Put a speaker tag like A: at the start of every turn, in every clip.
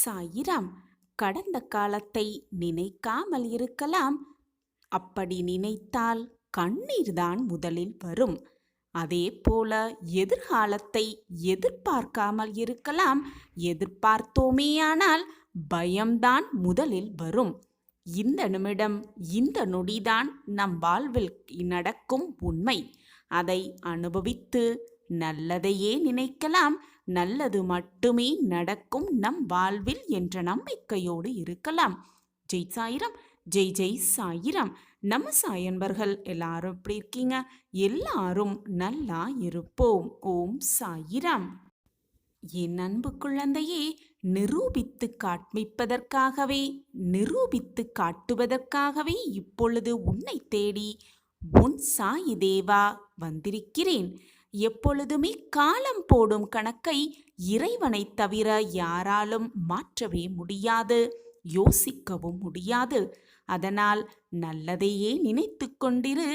A: சாயிராம். கடந்த காலத்தை நினைக்காமல் இருக்கலாம். அப்படி நினைத்தால் கண்ணீர்தான் முதலில் வரும். அதே போல எதிர்காலத்தை எதிர்பார்க்காமல் இருக்கலாம். எதிர்பார்த்தோமேயானால் பயம்தான் முதலில் வரும். இந்த நிமிடம், இந்த நொடிதான் நம் வாழ்வில் நடக்கும் உண்மை. அதை அனுபவித்து நல்லதையே நினைக்கலாம். நல்லது மட்டுமே நடக்கும் நம் வாழ்வில் என்ற நம்பிக்கையோடு இருக்கலாம். ஜெய் சாயிராம், ஜெய் ஜெய் சாயிராம். நம்ம சாயன்பர்கள் எல்லாரும் எப்படி இருக்கீங்க? எல்லாரும் நல்லா இருப்போம். ஓம் சாயிராம். என் அன்பு குழந்தையே, நிரூபித்து காட்டுவதற்காகவே இப்பொழுது உன்னை தேடி உன் சாயி தேவா வந்திருக்கிறேன். எப்பொழுதுமே காலம் போடும் கணக்கை இறைவனை தவிர யாராலும் மாற்றவே முடியாது, யோசிக்கவும் முடியாது. அதனால் நல்லதையே நினைத்து கொண்டிரு,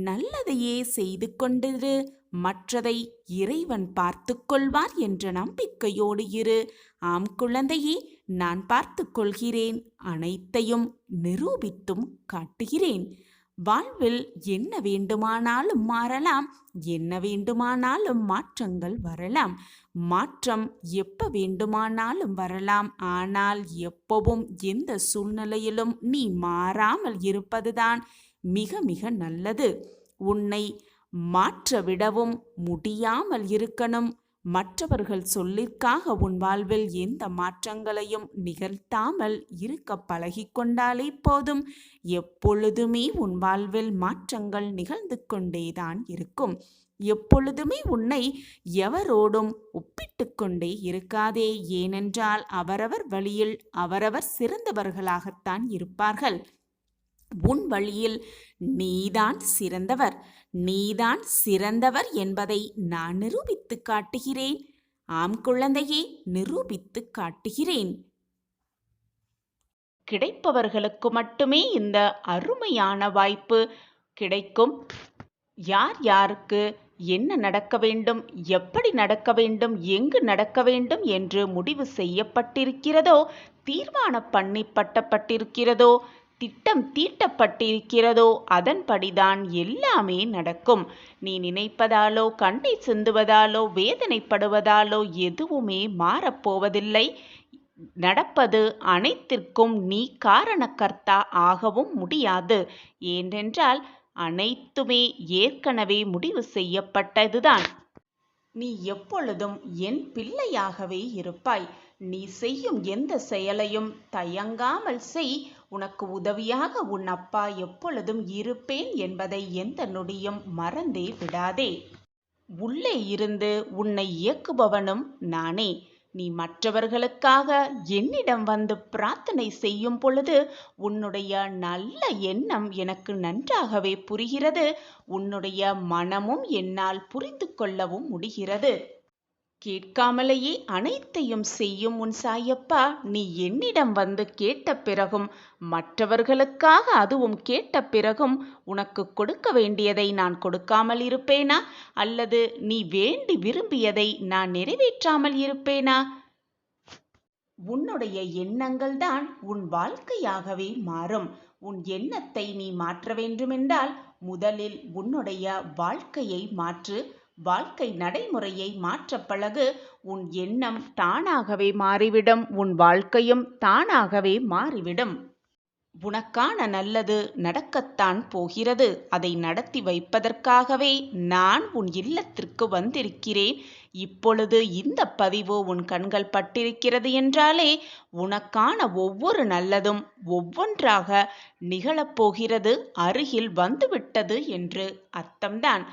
A: நல்லதையே செய்து கொண்டிரு. மற்றதை இறைவன் பார்த்து கொள்வார் என்ற நம்பிக்கையோடு இரு. ஆம் குழந்தையே, நான் பார்த்து கொள்கிறேன். அனைத்தையும் நிரூபித்தும் காட்டுகிறேன். வாழ்வில் என்ன வேண்டுமானாலும் மாறலாம், என்ன வேண்டுமானாலும் மாற்றங்கள் வரலாம். மாற்றம் எப்ப வேண்டுமானாலும் வரலாம். ஆனால் எப்பவும் எந்த சூழ்நிலையிலும் நீ மாறாமல் இருப்பதுதான் மிக மிக நல்லது. உன்னை மாற்ற விடவும் முடியாமல் இருக்கணும். மற்றவர்கள் சொல்லிற்காக உன் வாழ்வில் எந்த மாற்றங்களையும் நிகழ்த்தாமல் இருக்க பழகிக்கொண்டாலே போதும். எப்பொழுதுமே உன் வாழ்வில் மாற்றங்கள் நிகழ்ந்து கொண்டேதான் இருக்கும். எப்பொழுதுமே உன்னை எவரோடும் ஒப்பிட்டு கொண்டே இருக்காதே. ஏனென்றால் அவரவர் வழியில் அவரவர் சிறந்தவர்களாகத்தான் இருப்பார்கள். உன் வழியில் நீதான் சிறந்தவர். நீதான் சிறந்தவர் என்பதை நான் நிரூபித்து காட்டுகிறேன். ஆம் குழந்தையே, நிரூபித்து காட்டுகிறேன். கிடைப்பவர்களுக்கு மட்டுமே இந்த அருமையான வாய்ப்பு கிடைக்கும். யார் யாருக்கு என்ன நடக்க வேண்டும், எப்படி நடக்க வேண்டும், எங்கு நடக்க வேண்டும் என்று முடிவு செய்யப்பட்டிருக்கிறதோ, தீர்மானம் பண்ணப்பட்டிருக்கிறதோ, திட்டம் தீட்டப்பட்டிருக்கிறதோ அதன்படிதான் எல்லாமே நடக்கும். நீ நினைப்பதாலோ, கண்ணை சிந்துவதாலோ, வேதனைப்படுவதாலோ எதுவுமே மாறப்போவதில்லை. நடப்பது அனைத்திற்கும் நீ காரணக்கர்த்தா ஆகவும் முடியாது. ஏனென்றால் அனைத்துமே ஏற்கனவே முடிவு செய்யப்பட்டதுதான். நீ எப்பொழுதும் என் பிள்ளையாகவே இருப்பாய். நீ செய்யும் எந்த செயலையும் தயங்காமல் செய். உனக்கு உதவியாக உன் அப்பா எப்பொழுதும் இருப்பேன் என்பதை எந்த நொடியும் மறந்தே விடாதே. உள்ளே இருந்து உன்னை இயக்குபவனும் நானே. நீ மற்றவர்களுக்காக என்னிடம் வந்து பிரார்த்தனை செய்யும் பொழுது உன்னுடைய நல்ல எண்ணம் எனக்கு நன்றாகவே புரிகிறது. உன்னுடைய மனமும் என்னால் புரிந்து கொள்ளவும் முடிகிறது. கேட்காமலேயே அனைத்தையும் செய்யும் உன் சாயப்பா நீ என்னிடம் வந்து கேட்ட பிறகும், மற்றவர்களுக்காக அதுவும் கேட்ட பிறகும் உனக்கு கொடுக்க வேண்டியதை நான் கொடுக்காமல் இருப்பேனா? அல்லது நீ வேண்டி விரும்பியதை நான் நிறைவேற்றாமல் இருப்பேனா? உன்னுடைய எண்ணங்கள் தான் உன் வாழ்க்கையாகவே மாறும். உன் எண்ணத்தை நீ மாற்ற வேண்டுமென்றால் முதலில் உன்னுடைய வாழ்க்கையை மாற்று. வாழ்க்கை நடைமுறையை மாற்ற பழகு. உன் எண்ணம் தானாகவே மாறிவிடும். உன் வாழ்க்கையும் தானாகவே மாறிவிடும். உனக்கான நல்லது நடக்கத்தான் போகிறது. அதை நடத்தி வைப்பதற்காகவே நான் உன் இல்லத்திற்கு வந்திருக்கிறேன். இப்பொழுது இந்த பதிவு உன் கண்கள் பட்டிருக்கிறது என்றாலே உனக்கான ஒவ்வொரு நல்லதும் ஒவ்வொன்றாக நிகழப்போகிறது, அருகில் வந்துவிட்டது என்று அர்த்தம்தான்.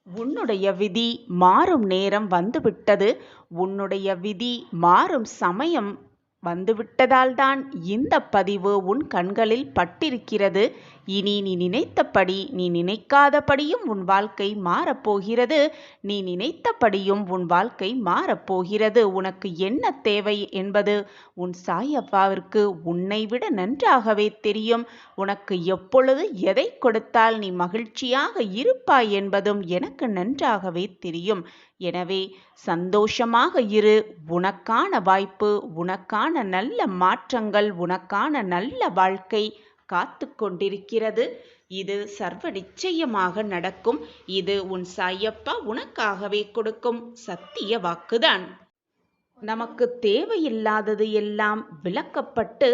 A: உன்னுடைய விதி மாறும் நேரம் வந்துவிட்டது. உன்னுடைய விதி மாறும் சமயம் வந்துவிட்டதால் தான் இந்த பதிவு உன் கண்களில் பட்டிருக்கிறது. இனி நீ நினைத்தபடி நீ நினைக்காதபடியும் உன் வாழ்க்கை மாறப்போகிறது. நீ நினைத்தபடியும் உன் வாழ்க்கை மாறப்போகிறது. உனக்கு என்ன தேவை என்பது உன் சாயப்பாவிற்கு உன்னை விட நன்றாகவே தெரியும். உனக்கு எப்பொழுது எதை கொடுத்தால் நீ மகிழ்ச்சியாக இருப்பாய் என்பதும் எனக்கு நன்றாகவே தெரியும். எனவே சந்தோஷமாக இரு. உனக்கான வாய்ப்பு, உனக்கான நல்ல மாற்றங்கள், உனக்கான நல்ல வாழ்க்கை காத்து கொண்டிருக்கிறது. இது சர்வ நிச்சயமாக நடக்கும். இது உன் சாயப்பா உனக்காகவே கொடுக்கும் சத்திய வாக்குதான். நமக்கு தேவையில்லாதது எல்லாம் விலக்கப்பட்டு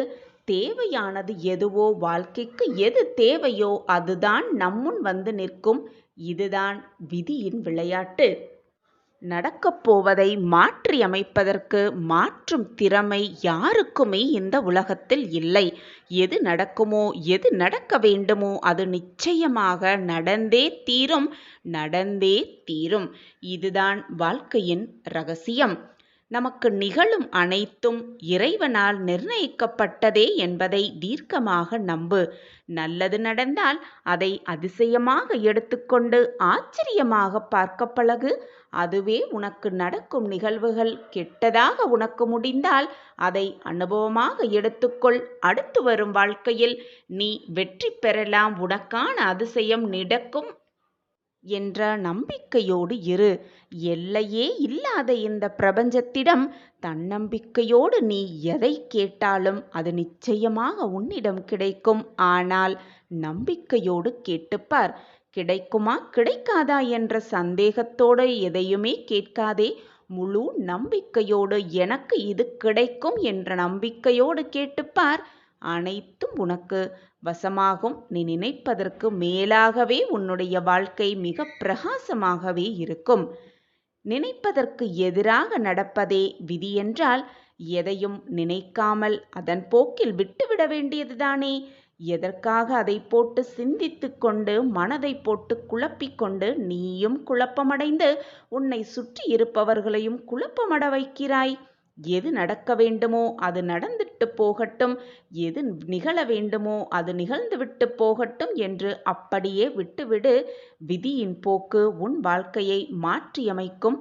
A: தேவையானது எதுவோ, வாழ்க்கைக்கு எது தேவையோ அதுதான் நம்முன் வந்து நிற்கும். இதுதான் விதியின் விளையாட்டு. நடக்கப் போவதை மாற்றி அமைப்பதற்கு மாற்றும் திறமை யாருக்குமே இந்த உலகத்தில் இல்லை. எது நடக்குமோ, எது நடக்க வேண்டுமோ அது நிச்சயமாக நடந்தே தீரும், நடந்தே தீரும். இதுதான் வாழ்க்கையின் ரகசியம். நமக்கு நிகழும் அனைத்தும் இறைவனால் நிர்ணயிக்கப்பட்டதே என்பதை தீர்க்கமாக நம்பு. நல்லது நடந்தால் அதை அதிசயமாக எடுத்துக்கொண்டு ஆச்சரியமாக பார்க்க பழகு. அதுவே உனக்கு நடக்கும் நிகழ்வுகள். கெட்டதாக உனக்கு முடிந்தால் அதை அனுபவமாக எடுத்துக்கொள். அடுத்து வரும் வாழ்க்கையில் நீ வெற்றி பெறலாம். உனக்கான அதிசயம் நடக்கும் என்ற நம்பிக்கையோடு இரு. எல்லையே இல்லாத இந்த பிரபஞ்சத்திடம் தன்னம்பிக்கையோடு நீ எதை கேட்டாலும் அது நிச்சயமாக உன்னிடம் கிடைக்கும். ஆனால் நம்பிக்கையோடு கேட்டுப்பார். கிடைக்குமா கிடைக்காதா என்ற சந்தேகத்தோடு எதையுமே கேட்காதே. முழு நம்பிக்கையோடு எனக்கு இது கிடைக்கும் என்ற நம்பிக்கையோடு கேட்டுப்பார். அனைத்தும் உனக்கு வசமாகும். நீ நினைப்பதற்கு மேலாகவே உன்னுடைய வாழ்க்கை மிக பிரகாசமாகவே இருக்கும். நினைப்பதற்கு எதிராக நடப்பதே விதி என்றால் எதையும் நினைக்காமல் அதன் போக்கில் விட்டுவிட வேண்டியதுதானே. எதற்காக அதை போட்டு சிந்தித்து கொண்டு மனதை போட்டு குழப்பிக்கொண்டு நீயும் குழப்பமடைந்து உன்னை சுற்றி இருப்பவர்களையும் குழப்பமட வைக்கிறாய்? எது நடக்க வேண்டுமோ அது நடந்துட்டு போகட்டும், எது நிகழ வேண்டுமோ அது நிகழ்ந்துவிட்டு போகட்டும் என்று அப்படியே விட்டுவிடு. விதியின் போக்கு உன் வாழ்க்கையை மாற்றியமைக்கும்.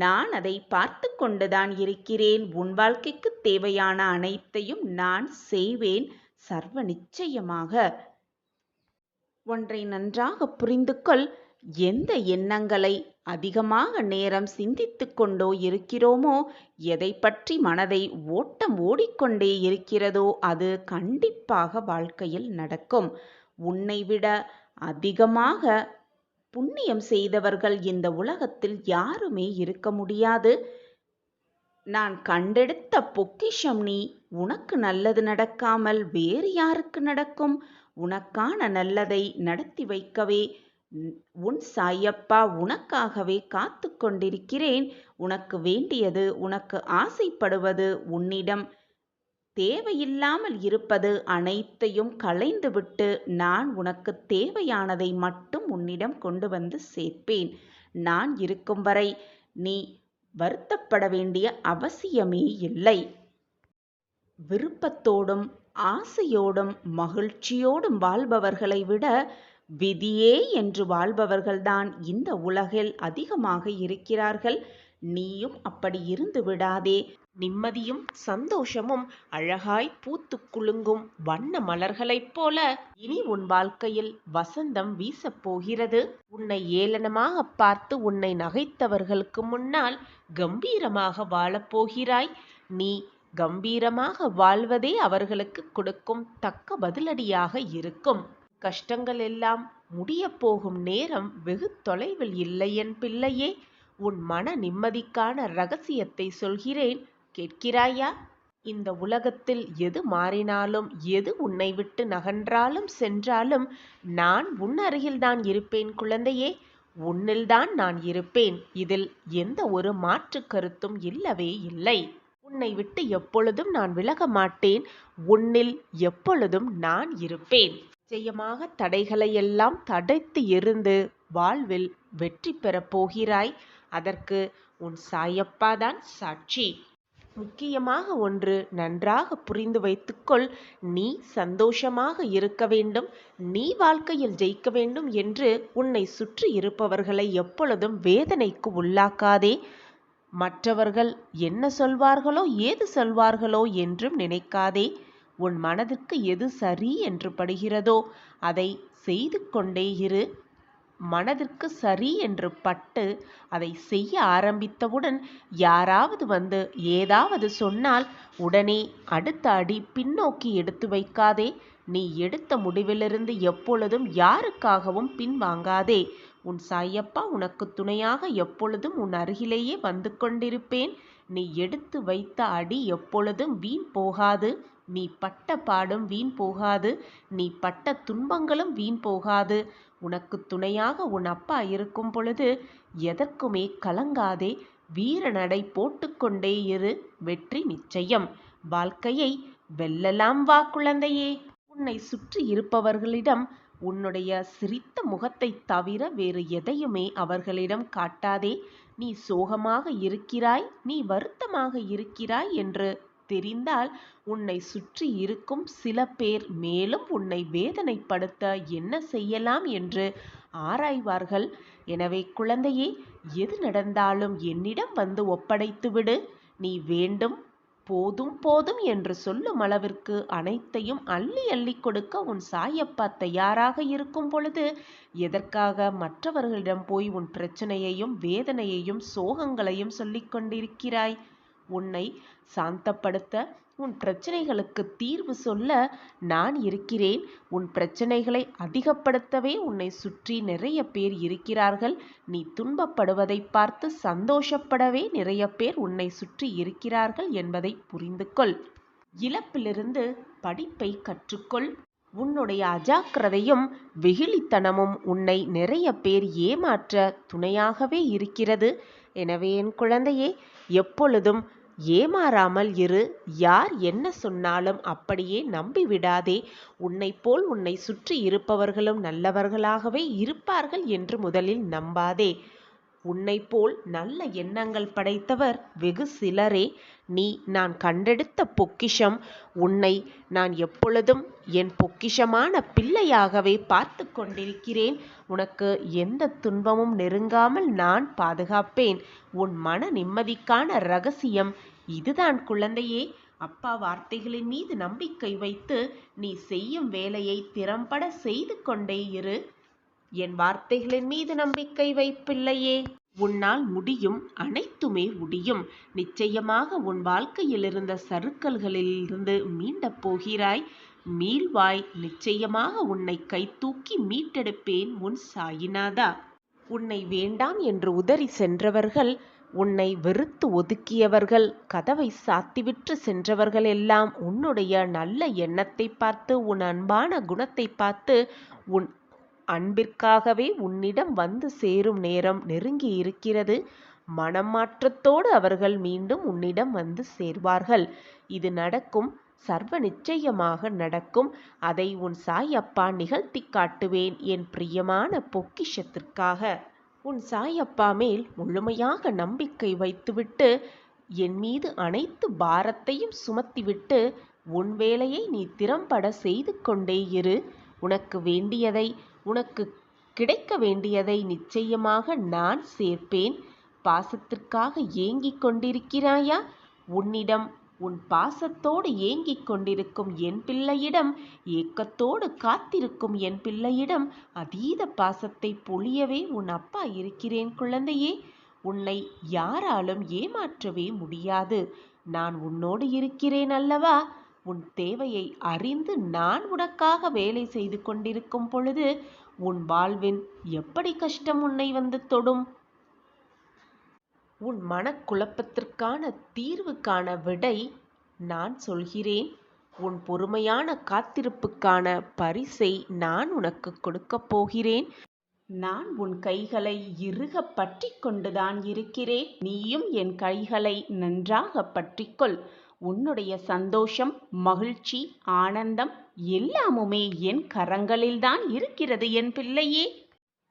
A: நான் அதை பார்த்து கொண்டுதான் இருக்கிறேன். உன் வாழ்க்கைக்கு தேவையான அனைத்தையும் நான் செய்வேன் சர்வ நிச்சயமாக. ஒன்றை நன்றாக புரிந்து கொள். எந்த எண்ணங்களை அதிகமாக நேரம் சிந்தித்து கொண்டோ இருக்கிறோமோ, எதை பற்றி மனதை ஓட்டம் ஓடிக்கொண்டே இருக்கிறதோ அது கண்டிப்பாக வாழ்க்கையில் நடக்கும். உன்னை விட அதிகமாக புண்ணியம் செய்தவர்கள் இந்த உலகத்தில் யாருமே இருக்க முடியாது. நான் கண்டெடுத்த பொக்கிஷம் நீ. உனக்கு நல்லது நடக்காமல் வேறு யாருக்கு நடக்கும்? உனக்கான நல்லதை நடத்தி வைக்கவே உன் சாயப்பா உனக்காகவே காத்து கொண்டிருக்கிறேன். உனக்கு வேண்டியது, உனக்கு ஆசைப்படுவது, உன்னிடம் தேவையில்லாமல் இருப்பது அனைத்தையும் களைந்துவிட்டு நான் உனக்கு தேவையானதை மட்டும் உன்னிடம் கொண்டு வந்து சேர்ப்பேன். நான் இருக்கும் வரை நீ வருத்தப்பட வேண்டிய அவசியமே இல்லை. விருப்பத்தோடும் ஆசையோடும் மகிழ்ச்சியோடும் வாழ்பவர்களை விட விதியே என்று வாழ்பவர்கள்தான் இந்த உலகில் அதிகமாக இருக்கிறார்கள். நீயும் அப்படி இருந்து விடாதே. நிம்மதியும் சந்தோஷமும் அழகாய் பூத்து குலுங்கும் வண்ண மலர்களைப் போல இனி உன் வாழ்க்கையில் வசந்தம் வீசப் போகிறது. உன்னை ஏளனமாக பார்த்து உன்னை நகைத்தவர்களுக்கு முன்னால் கம்பீரமாக வாழப்போகிறாய். நீ கம்பீரமாக வாழ்வதே அவர்களுக்கு கொடுக்கும் தக்க பதிலடியாக இருக்கும். கஷ்டங்கள் எல்லாம் முடிய போகும் நேரம் வெகு தொலைவில் இல்லை என் பிள்ளையே. உன் மன நிம்மதிக்கான ரகசியத்தை சொல்கிறேன், கேட்கிறாயா? இந்த உலகத்தில் எது மாறினாலும், எது உன்னை விட்டு நகன்றாலும் சென்றாலும் நான் உன் அருகில்தான் இருப்பேன் குழந்தையே. உன்னில்தான் நான் இருப்பேன். இதில் எந்த ஒரு மாற்று கருத்தும் இல்லவே இல்லை. உன்னை விட்டு எப்பொழுதும் நான் விலக மாட்டேன். உன்னில் எப்பொழுதும் நான் இருப்பேன். நிச்சயமாக தடைகளை எல்லாம் தடைத்து எறிந்து வாழ்வில் வெற்றி பெறப் போகிறாய். அதற்கு உன் சாயப்பாதான் சாட்சி.
B: முக்கியமாக ஒன்று நன்றாக புரிந்து வைத்துக்கொள். நீ சந்தோஷமாக இருக்க வேண்டும், நீ வாழ்க்கையில் ஜெயிக்க வேண்டும் என்று உன்னை சுற்றி இருப்பவர்களை எப்பொழுதும் வேதனைக்கு உள்ளாக்காதே. மற்றவர்கள் என்ன சொல்வார்களோ ஏது சொல்வார்களோ என்றும் நினைக்காதே. உன் மனதிற்கு எது சரி என்று படுகிறதோ அதை செய்து கொண்டே இரு. மனதிற்கு சரி என்று பட்டு அதை செய்ய ஆரம்பித்தவுடன் யாராவது வந்து ஏதாவது சொன்னால் உடனே அடுத்த அடி பின்னோக்கி எடுத்து வைக்காதே. நீ எடுத்த முடிவிலிருந்து எப்பொழுதும் யாருக்காகவும் பின்வாங்காதே. உன் சாயப்பா உனக்கு துணையாக எப்பொழுதும் உன் அருகிலேயே வந்து கொண்டிருப்பேன். நீ எடுத்து வைத்த அடி எப்பொழுதும் வீண் போகாது. நீ பட்ட பாடும் வீண் போகாது. நீ பட்ட துன்பங்களும் வீண் போகாது. உனக்கு துணையாக உன் அப்பா இருக்கும் பொழுது எதற்குமே கலங்காதே. வீர நடை போட்டுக்கொண்டே இரு. வெற்றி நிச்சயம். வாழ்க்கையை வெல்லலாம் வா குழந்தையே. உன்னை சுற்றி இருப்பவர்களிடம் உன்னுடைய சிரித்த முகத்தை தவிர வேறு எதையுமே அவர்களிடம் காட்டாதே. நீ சோகமாக இருக்கிறாய், நீ வருத்தமாக இருக்கிறாய் என்று தெரிந்தால் உன்னை சுற்றி இருக்கும் சில பேர் மேலும் உன்னை வேதனைப்படுத்த என்ன செய்யலாம் என்று ஆராய்வார்கள். எனவே குழந்தையே, எது நடந்தாலும் என்னிடம் வந்து ஒப்படைத்துவிடு. நீ வேண்டும் போதும் போதும் என்று சொல்லும் அளவிற்கு அனைத்தையும் அள்ளி அள்ளி கொடுக்க உன் சாயப்பா தயாராக இருக்கும் பொழுது எதற்காக மற்றவர்களிடம் போய் உன் பிரச்சனையையும் வேதனையையும் சோகங்களையும் சொல்லிக் கொண்டிருக்கிறாய்? உன்னை சாந்தப்படுத்த, உன் பிரச்சனைகளுக்கு தீர்வு சொல்ல நான் இருக்கிறேன். உன் பிரச்சனைகளை அதிகப்படுத்தவே உன்னை சுற்றி நிறைய பேர் இருக்கிறார்கள். நீ துன்பப்படுவதை பார்த்து சந்தோஷப்படவே நிறைய பேர் உன்னை சுற்றி இருக்கிறார்கள் என்பதை புரிந்து கொள். இழப்பிலிருந்து படிப்பை கற்றுக்கொள். உன்னுடைய அஜாக்கிரதையும் வெகுளித்தனமும் உன்னை நிறைய பேர் ஏமாற்ற துணையாகவே இருக்கிறது. எனவே என் குழந்தையே, எப்பொழுதும் ஏமாறாமல் இரு. யார் என்ன சொன்னாலும் அப்படியே நம்பிவிடாதே. உன்னை போல் உன்னை சுற்றி இருப்பவர்களும் நல்லவர்களாகவே இருப்பார்கள் என்று முதலில் நம்பாதே. உன்னை போல் நல்ல எண்ணங்கள் படைத்தவர் வெகு சிலரே. நீ நான் கண்டெடுத்த பொக்கிஷம். உன்னை நான் எப்பொழுதும் என் பொக்கிஷமான பிள்ளையாகவே பார்த்து கொண்டிருக்கிறேன். உனக்கு எந்த துன்பமும் நெருங்காமல் நான் பாதுகாப்பேன். உன் மன நிம்மதிக்கான ரகசியம் இதுதான் குழந்தையே. அப்பா வார்த்தைகளின் மீது நம்பிக்கை வைத்து நீ செய்யும் வேலையை திறம்பட செய்து கொண்டே இரு. என் வார்த்தைகளின் மீது நம்பிக்கை வைப்பில்லையே. உன்னால் முடியும், அனைத்துமே முடியும். நிச்சயமாக உன் வாழ்க்கையில் இருந்த சறுக்கல்களிலிருந்து மீண்டப் போகிறாய். மீள்வாய். நிச்சயமாக உன்னை கைதூக்கி மீட்டெடுப்பேன் உன் சாயிநாதா. உன்னை வேண்டாம் என்று உதறி சென்றவர்கள், உன்னை வெறுத்து ஒதுக்கியவர்கள், கதவை சாத்திவிட்டு சென்றவர்கள் எல்லாம் உன்னுடைய நல்ல எண்ணத்தை பார்த்து, உன் அன்பான குணத்தை பார்த்து, உன் அன்பிற்காகவே உன்னிடம் வந்து சேரும் நேரம் நெருங்கி இருக்கிறது. மனம் மாற்றத்தோடு அவர்கள் மீண்டும் உன்னிடம் வந்து சேர்வார்கள். இது நடக்கும், சர்வ நிச்சயமாக நடக்கும். அதை உன் சாயப்பா நிகழ்த்தி காட்டுவேன் என் பிரியமான பொக்கிஷத்திற்காக. உன் சாயப்பா மேல் முழுமையாக நம்பிக்கை வைத்துவிட்டு என் மீது அனைத்து பாரத்தையும் சுமத்திவிட்டு உன் வேலையை நீ திறம்பட செய்து கொண்டே இரு. உனக்கு வேண்டியதை, உனக்கு கிடைக்க வேண்டியதை நிச்சயமாக நான் சேர்ப்பேன். பாசத்திற்காக ஏங்கிக் கொண்டிருக்கிறாயா? உன்னிடம், உன் பாசத்தோடு ஏங்கிக் கொண்டிருக்கும் என் பிள்ளையிடம், ஏக்கத்தோடு காத்திருக்கும் என் பிள்ளையிடம் அதீத பாசத்தை பொழியவே உன் அப்பா இருக்கிறேன் குழந்தையே. உன்னை யாராலும் ஏமாற்றவே முடியாது. நான் உன்னோடு இருக்கிறேன் அல்லவா? உன் தேவையை அறிந்து நான் உனக்காக வேலை செய்து கொண்டிருக்கும் பொழுது உன் வாழ்வின் எப்படி கஷ்டம் உன்னை வந்து தொடும்? உன் மனக்குழப்பத்திற்கான தீர்வுக்கான விடை நான் சொல்கிறேன். உன் பொறுமையான காத்திருப்புக்கான பரிசை நான் உனக்கு கொடுக்கப் போகிறேன். நான் உன் கைகளை இறுக பற்றி கொண்டுதான் இருக்கிறேன். நீயும் என் கைகளை நன்றாக பற்றிக்கொள். உன்னுடைய சந்தோஷம், மகிழ்ச்சி, ஆனந்தம் எல்லாமுமே என் கரங்களில்தான் இருக்கிறது என் பிள்ளையே.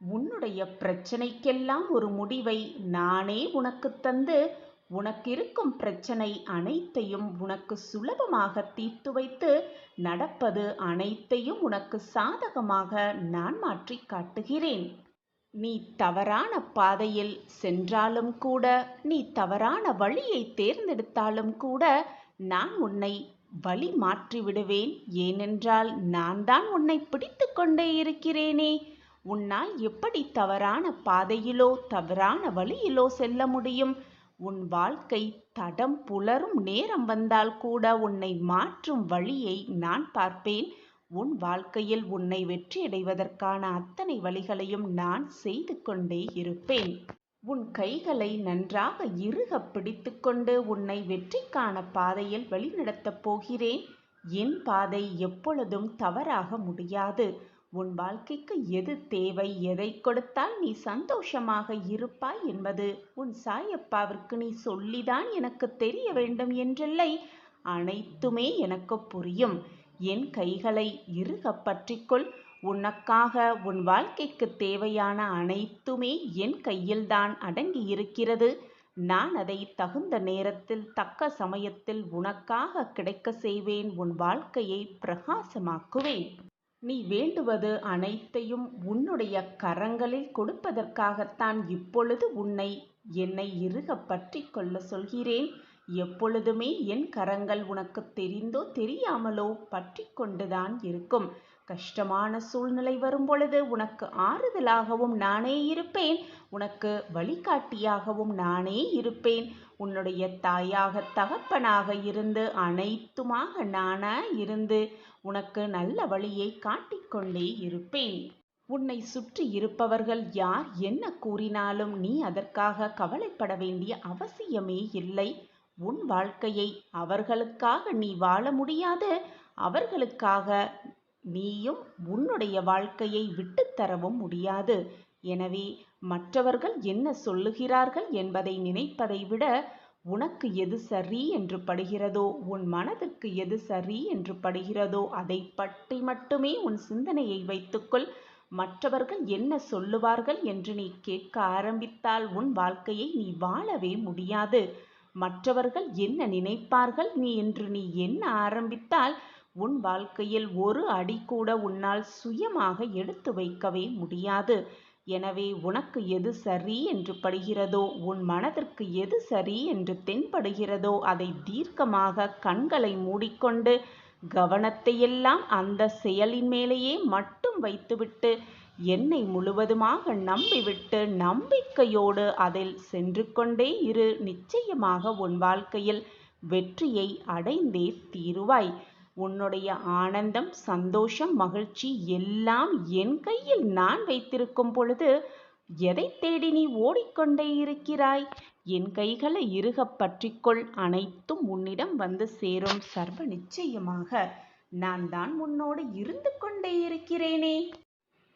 B: உன்னுடைய பிரச்சனைக்கெல்லாம் ஒரு முடிவை நானே உனக்கு தந்து
A: உனக்கிருக்கும் பிரச்சனை அனைத்தையும் உனக்கு சுலபமாக தீர்த்து வைத்து நடப்பது அனைத்தையும் உனக்கு சாதகமாக நான் மாற்றி காட்டுகிறேன். நீ தவறான பாதையில் சென்றாலும் கூட, நீ தவறான வழியை தேர்ந்தெடுத்தாலும் கூட நான் உன்னை வழி மாற்றி விடுவேன். ஏனென்றால் நான் தான் உன்னை பிடித்து கொண்டே இருக்கிறேனே. உன்னால் எப்படி தவறான பாதையிலோ தவறான வழியிலோ செல்ல முடியும்? உன் வாழ்க்கை தடம் புலரும் நேரம் வந்தால் கூட உன்னை மாற்றும் வழியை நான் பார்ப்பேன். உன் வாழ்க்கையில் உன்னை வெற்றியடைவதற்கான அத்தனை வழிகளையும் நான் செய்து கொண்டே இருப்பேன். உன் கைகளை நன்றாக இறுக பிடித்துக்கொண்டு உன்னை வெற்றிக்கான பாதையில் வழிநடத்தப் போகிறேன். என் பாதை எப்பொழுதும் தவறாக முடியாது. உன் வாழ்க்கைக்கு எது தேவை, எதை கொடுத்தால் நீ சந்தோஷமாக இருப்பாய் என்பது உன் சாயப்பாவிற்கு நீ சொல்லிதான் எனக்கு தெரிய வேண்டும் என்றில்லை. அனைத்துமே எனக்கு புரியும். என் கைகளை இறுக பற்றிக்கொள். உனக்காக உன் வாழ்க்கைக்கு தேவையான அனைத்துமே என் கையில்தான் அடங்கி இருக்கிறது. நான் அதை தகுந்த நேரத்தில் தக்க சமயத்தில் உனக்காக கிடைக்க செய்வேன். உன் வாழ்க்கையை பிரகாசமாக்குவேன். நீ வேண்டுவது அனைத்தையும் உன்னுடைய கரங்களில் கொடுப்பதற்காகத்தான் இப்பொழுது என்னை இறுக பற்றி கொள்ள சொல்கிறேன். எப்பொழுதுமே என் கரங்கள் உனக்கு தெரிந்தோ தெரியாமலோ பற்றி கொண்டுதான் இருக்கும். கஷ்டமான சூழ்நிலை வரும் பொழுது உனக்கு ஆறுதலாகவும் நானே இருப்பேன். உனக்கு வழிகாட்டியாகவும் நானே இருப்பேன். உன்னுடைய தாயாக தகப்பனாக இருந்து அனைத்துமாக நானாய் இருந்து உனக்கு நல்ல வழியை காட்டிக்கொண்டே இருப்பேன். உன்னை சுற்றி இருப்பவர்கள் யார் என்ன கூறினாலும் நீ அதற்காக கவலைப்பட வேண்டிய அவசியமே இல்லை. உன் வாழ்க்கையை அவர்களுக்காக நீ வாழ முடியாது. அவர்களுக்காக நீயும் உன்னுடைய வாழ்க்கையை விட்டுத்தரவும் முடியாது. எனவே மற்றவர்கள் என்ன சொல்லுகிறார்கள் என்பதை நினைப்பதை விட உனக்கு எது சரி என்று படுகிறதோ, உன் மனதிற்கு எது சரி என்று படுகிறதோ அதை பற்றி மட்டுமே உன் சிந்தனையை வைத்துக்கொள். மற்றவர்கள் என்ன சொல்லுவார்கள் என்று நீ கேட்க ஆரம்பித்தால் உன் வாழ்க்கையை நீ வாழவே முடியாது. மற்றவர்கள் என்ன நினைப்பார்கள் என்று நீ எண்ண ஆரம்பித்தால் உன் வாழ்க்கையில் ஒரு அடி கூட உன்னால் சுயமாக எடுத்து வைக்கவே முடியாது. எனவே உனக்கு எது சரி என்று படுகிறதோ, உன் மனதிற்கு எது சரி என்று தென்படுகிறதோ அதை தீர்க்கமாக கண்களை மூடிக்கொண்டு கவனத்தையெல்லாம் அந்த செயலின் மேலேயே மட்டும் வைத்துவிட்டு என்னை முழுவதுமாக நம்பிவிட்டு நம்பிக்கையோடு அதில் சென்று கொண்டே இரு. நிச்சயமாக உன் வாழ்க்கையில் வெற்றியை அடைந்தே தீருவாய். உன்னுடைய ஆனந்தம், சந்தோஷம், மகிழ்ச்சி எல்லாம் என் கையில் நான் வைத்திருக்கும் பொழுது எதை தேடி நீ ஓடிக்கொண்டே இருக்கிறாய்? என் கைகளை இறுக பற்றிக்கொள். அனைத்தும் உன்னிடம் வந்து சேரும். சர்வ நிச்சயமாக நான் தான் உன்னோடு இருந்து கொண்டே இருக்கிறேனே.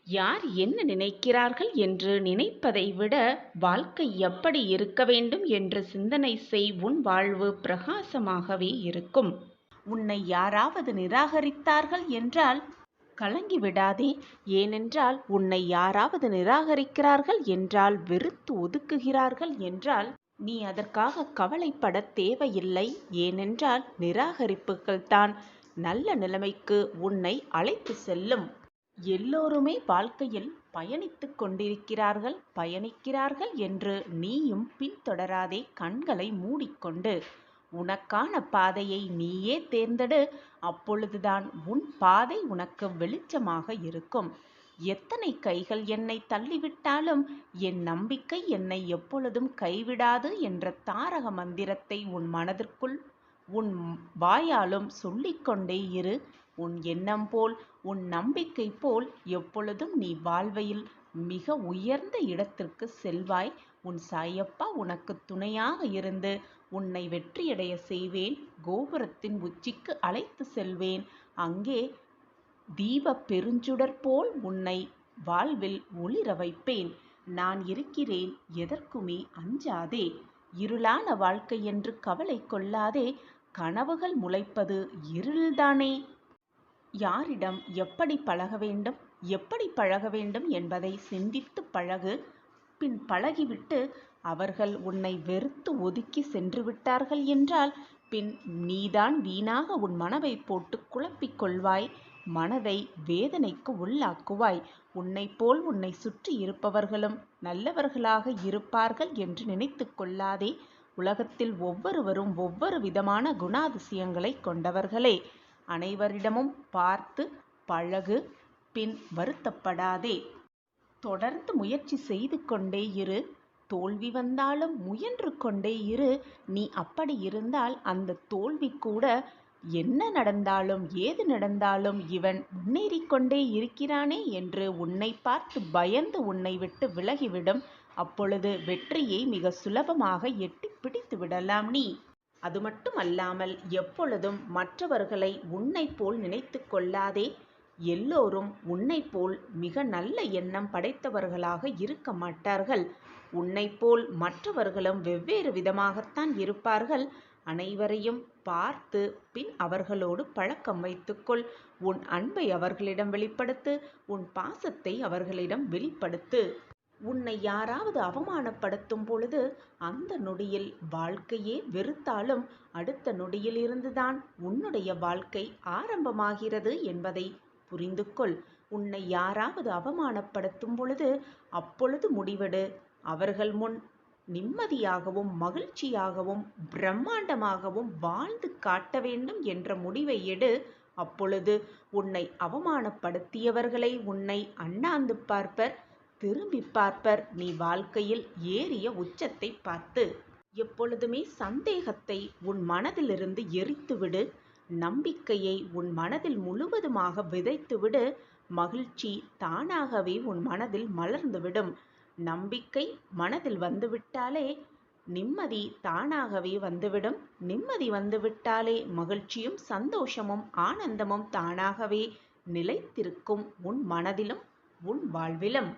A: யார் என்ன நினைக்கிறார்கள் என்று நினைப்பதை விட வாழ்க்கை எப்படி இருக்க வேண்டும் என்று சிந்தனை செய். உன் வாழ்வு பிரகாசமாகவே இருக்கும். உன்னை யாராவது நிராகரித்தார்கள் என்றால் கலங்கி விடாதே. ஏனென்றால் உன்னை யாராவது நிராகரிக்கிறார்கள் என்றால், வெறுத்து ஒதுக்குகிறார்கள் என்றால் நீ அதற்காக கவலைப்பட தேவையில்லை. ஏனென்றால் நிராகரிப்புகள் தான் நல்ல நிலைமைக்கு உன்னை அழைத்து செல்லும். எல்லோருமே வாழ்க்கையில் பயணிக்கிறார்கள் என்று நீயும் பின்தொடராதே. கண்களை மூடிக்கொண்டு உனக்கான பாதையை நீயே தேர்ந்தெடு. அப்பொழுதுதான் உன் பாதை உனக்கு வெளிச்சமாக இருக்கும். எத்தனை கைகள் என்னை தள்ளிவிட்டாலும் என் நம்பிக்கை என்னை எப்பொழுதும் கைவிடாது என்ற தாரக மந்திரத்தை உன் மனதிற்குள் உன் வாயாலும் சொல்லிக்கொண்டே இரு. உன் எண்ணம் போல், உன் நம்பிக்கை போல் எப்பொழுதும் நீ வாழ்வையில் மிக உயர்ந்த இடத்திற்கு செல்வாய். உன் சாயப்பா உனக்கு துணையாக இருந்து உன்னை வெற்றியடைய செய்வேன். கோபுரத்தின் உச்சிக்கு அழைத்து செல்வேன். அங்கே தீப பெருஞ்சுடர் போல் உன்னை வாழ்வில் ஒளிர வைப்பேன். நான் இருக்கிறேன், எதற்குமே அஞ்சாதே. இருளான வாழ்க்கை என்று கவலை கொள்ளாதே. கனவுகள் முளைப்பது இருள்தானே. யாரிடம் எப்படி பழக வேண்டும், எப்படி பழக வேண்டும் என்பதை சிந்தித்து பழகு. பின் பழகிவிட்டு அவர்கள் உன்னை வெறுத்து ஒதுக்கி சென்று விட்டார்கள் என்றால் பின் நீதான் வீணாக உன் மனதை போட்டு குழப்பிக் கொள்வாய், மனதை வேதனைக்கு உள்ளாக்குவாய். உன்னைப்போல் உன்னை சுற்றி இருப்பவர்களும் நல்லவர்களாக இருப்பார்கள் என்று நினைத்து கொள்ளாதே. உலகத்தில் ஒவ்வொருவரும் ஒவ்வொரு விதமான குணாதிசயங்களை கொண்டவர்களே. அனைவரிடமும் பார்த்து பழகு, பின் வருத்தப்படாதே. தொடர்ந்து முயற்சி செய்து கொண்டே இரு. தோல்வி வந்தாலும் முயன்று கொண்டே இரு. நீ அப்படி இருந்தால் அந்த தோல்வி கூட என்ன நடந்தாலும் ஏது நடந்தாலும் இவன் முன்னேறிக்கொண்டே இருக்கிறானே என்று உன்னை பார்த்து பயந்து உன்னை விட்டு விலகிவிடும். அப்பொழுது வெற்றியை மிக சுலபமாக எட்டி பிடித்து விடலாம் நீ. அது மட்டுமல்லாமல் எப்பொழுதும் மற்றவர்களை உன்னை போல் நினைத்து கொள்ளாதே. எல்லோரும் உன்னை போல் மிக நல்ல எண்ணம் படைத்தவர்களாக இருக்க மாட்டார்கள். உன்னை போல் மற்றவர்களும் வெவ்வேறு விதமாகத்தான் இருப்பார்கள். அனைவரையும் பார்த்து பின் அவர்களோடு பழக்கம் வைத்துக்கொள். உன் அன்பை அவர்களிடம் வெளிப்படுத்து. உன் பாசத்தை அவர்களிடம் வெளிப்படுத்து. உன்னை யாராவது அவமானப்படுத்தும் பொழுது அந்த நொடியில் வாழ்க்கையே வெறுத்தாலும் அடுத்த நொடியில் இருந்துதான் உன்னுடைய வாழ்க்கை ஆரம்பமாகிறது என்பதை புரிந்து கொள். உன்னை யாராவது அவமானப்படுத்தும் பொழுது அப்பொழுது முடிவெடு. அவர்கள் முன் நிம்மதியாகவும் மகிழ்ச்சியாகவும் பிரம்மாண்டமாகவும் வாழ்ந்து காட்ட வேண்டும் என்ற முடிவை எடு. அப்பொழுது உன்னை அவமானப்படுத்தியவர்களை உன்னை அண்ணாந்து பார்ப்பர், திரும்பி பார்ப்பர். நீ வாழ்க்கையில் ஏறிய உச்சத்தை பார்த்து. எப்பொழுதுமே சந்தேகத்தை உன் மனதிலிருந்து எரித்துவிடு. நம்பிக்கையை உன் மனதில் முழுவதுமாக விதைத்துவிடு. மகிழ்ச்சி தானாகவே உன் மனதில் மலர்ந்துவிடும். நம்பிக்கை மனதில் வந்துவிட்டாலே நிம்மதி தானாகவே வந்துவிடும். நிம்மதி வந்துவிட்டாலே மகிழ்ச்சியும் சந்தோஷமும் ஆனந்தமும் தானாகவே நிலைத்திருக்கும் உன் மனதிலும் உன் வாழ்விலும்.